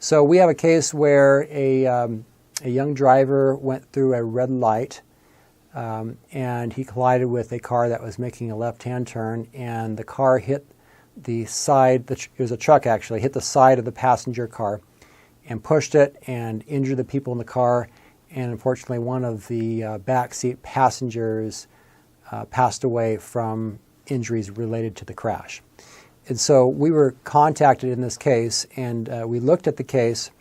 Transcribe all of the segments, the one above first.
So we have a case where a young driver went through a red light and he collided with a car that was making a left-hand turn, and the car hit the side, it was a truck actually, hit the side of the passenger car and pushed it and injured the people in the car. And unfortunately, one of the backseat passengers passed away from injuries related to the crash. And so we were contacted in this case, and we looked at the case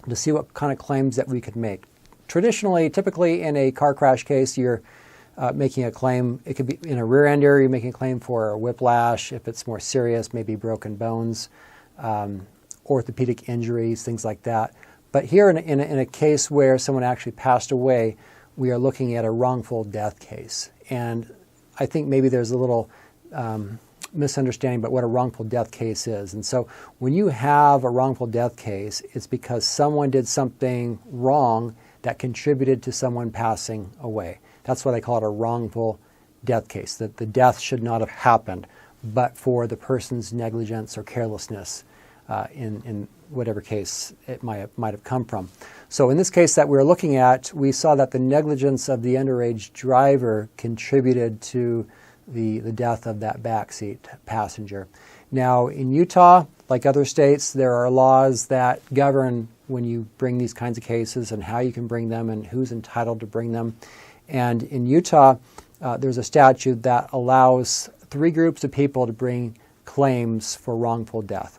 to see what kind of claims that we could make. Traditionally, typically in a car crash case, you're making a claim. It could be in a rear end area, you're making a claim for a whiplash. If it's more serious, maybe broken bones, orthopedic injuries, things like that. But here in a case where someone actually passed away, we are looking at a wrongful death case. And I think maybe there's a little misunderstanding about what a wrongful death case is. And so when you have a wrongful death case, it's because someone did something wrong that contributed to someone passing away. That's why they call it a wrongful death case, that the death should not have happened, but for the person's negligence or carelessness in whatever case it might have come from. So in this case that we're looking at, we saw that the negligence of the underage driver contributed to the death of that backseat passenger. Now in Utah, like other states, there are laws that govern when you bring these kinds of cases and how you can bring them and who's entitled to bring them. And in Utah, there's a statute that allows 3 groups of people to bring claims for wrongful death.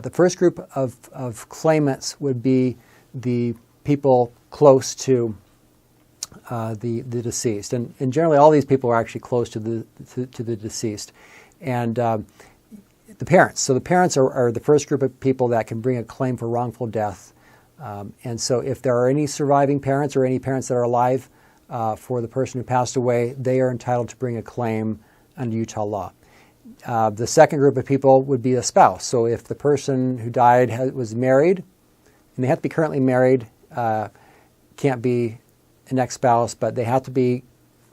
The first group of claimants would be the people close to the deceased, and generally all these people are actually close to the deceased, and the parents. So the parents are the first group of people that can bring a claim for wrongful death, and so if there are any surviving parents or any parents that are alive for the person who passed away, they are entitled to bring a claim under Utah law. The second group of people would be a spouse. So if the person who died was married, and they have to be currently married, can't be an ex-spouse, but they have to be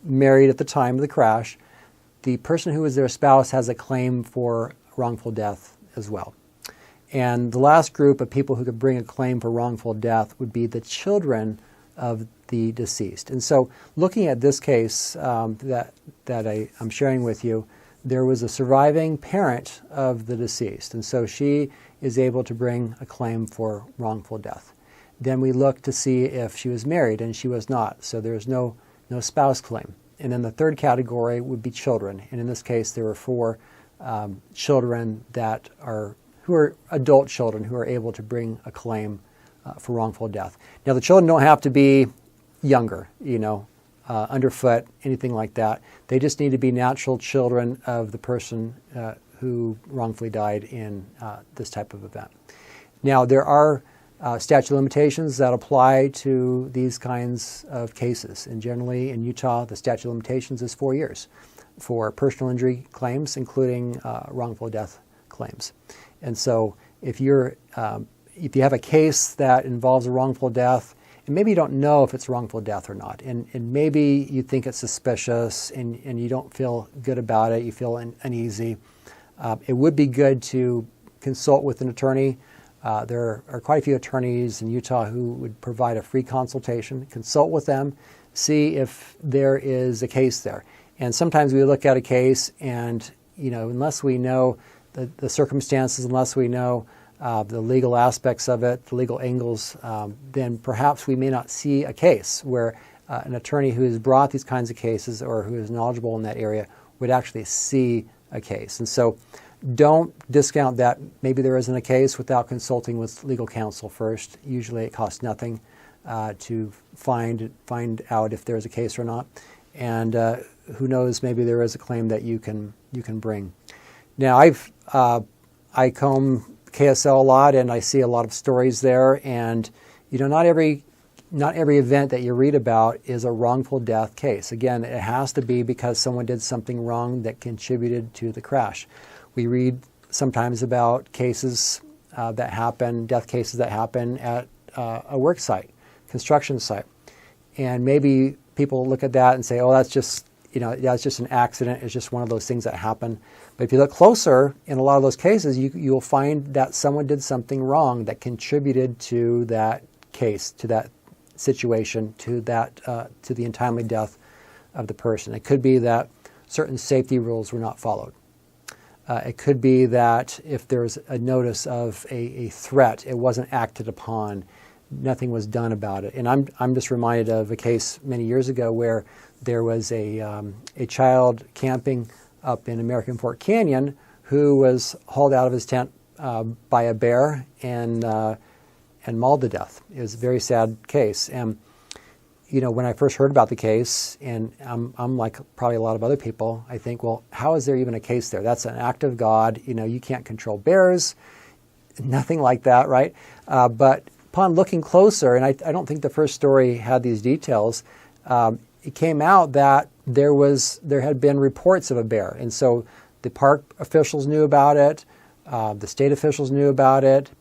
married at the time of the crash, the person who is their spouse has a claim for wrongful death as well. And the last group of people who could bring a claim for wrongful death would be the children of the deceased. And so looking at this case that I'm sharing with you, there was a surviving parent of the deceased, and so she is able to bring a claim for wrongful death. Then we look to see if she was married, and she was not, so there's no spouse claim. And then the third category would be children, and in this case there were 4 children who are adult children who are able to bring a claim for wrongful death. Now the children don't have to be younger, underfoot, anything like that. They just need to be natural children of the person who wrongfully died in this type of event. Now, there are statute of limitations that apply to these kinds of cases. And generally in Utah, the statute of limitations is 4 years for personal injury claims, including wrongful death claims. And so if you have a case that involves a wrongful death, and maybe you don't know if it's wrongful death or not, and maybe you think it's suspicious and you don't feel good about it, you feel uneasy, it would be good to consult with an attorney. There are quite a few attorneys in Utah who would provide a free consultation. Consult with them, see if there is a case there. And sometimes we look at a case and, unless we know the circumstances, unless we know the legal aspects of it, the legal angles, then perhaps we may not see a case where an attorney who has brought these kinds of cases or who is knowledgeable in that area would actually see a case. And so don't discount that maybe there isn't a case without consulting with legal counsel first. Usually it costs nothing to find out if there's a case or not. And who knows, maybe there is a claim that you can bring. Now I comb KSL a lot, and I see a lot of stories there, and not every event that you read about is a wrongful death case. Again, it has to be because someone did something wrong that contributed to the crash. We read sometimes about cases that happen, death cases that happen at a work site, construction site, and maybe people look at that and say, oh, that's just yeah, it's just an accident. It's just one of those things that happen. But if you look closer, in a lot of those cases, you'll find that someone did something wrong that contributed to that case, to that situation, to the untimely death of the person. It could be that certain safety rules were not followed. It could be that if there's a notice of a threat, it wasn't acted upon. Nothing was done about it. And I'm just reminded of a case many years ago where there was a child camping up in American Fork Canyon who was hauled out of his tent by a bear and mauled to death. It was a very sad case. And when I first heard about the case, and I'm like probably a lot of other people, I think, well, how is there even a case there? That's an act of God. You can't control bears, nothing like that, right? But upon looking closer, and I don't think the first story had these details, it came out that there had been reports of a bear, and so the park officials knew about it, the state officials knew about it.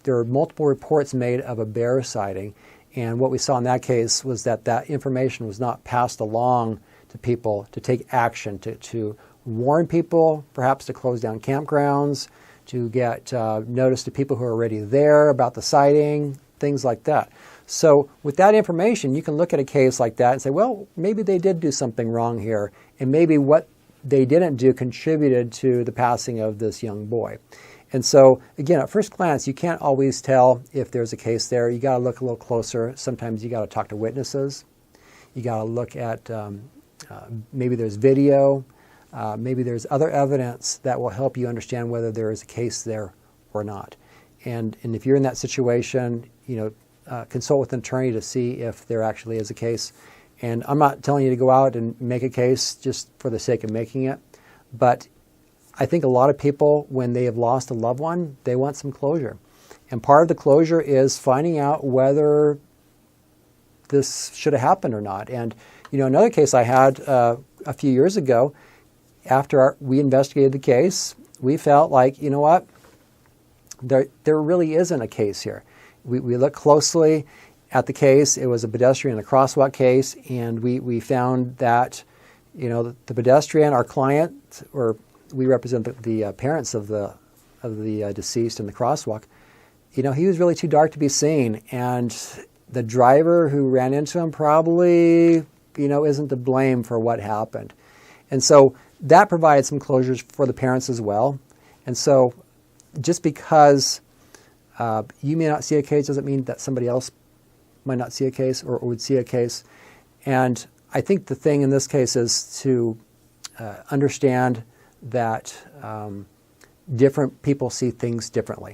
There were multiple reports made of a bear sighting. And what we saw in that case was that information was not passed along to people to take action, to warn people, perhaps to close down campgrounds, to get notice to people who are already there about the sighting, things like that. So with that information, you can look at a case like that and say, well, maybe they did do something wrong here, and maybe what they didn't do contributed to the passing of this young boy. And so, again, at first glance, you can't always tell if there's a case there. You got to look a little closer. Sometimes you got to talk to witnesses. You got to look at maybe there's video. Maybe there's other evidence that will help you understand whether there is a case there or not. And if you're in that situation, consult with an attorney to see if there actually is a case. And I'm not telling you to go out and make a case just for the sake of making it, but I think a lot of people, when they have lost a loved one, they want some closure. And part of the closure is finding out whether this should have happened or not. And, another case I had a few years ago, after we investigated the case, we felt like, you know what, there really isn't a case here. We looked closely at the case. It was a pedestrian in a crosswalk case, and we found that, the pedestrian, our client, or we represent the parents of the deceased in the crosswalk. He was really too dark to be seen, and the driver who ran into him probably, isn't to blame for what happened. And so that provided some closures for the parents as well. And so just because you may not see a case doesn't mean that somebody else might not see a case or would see a case. And I think the thing in this case is to understand that different people see things differently.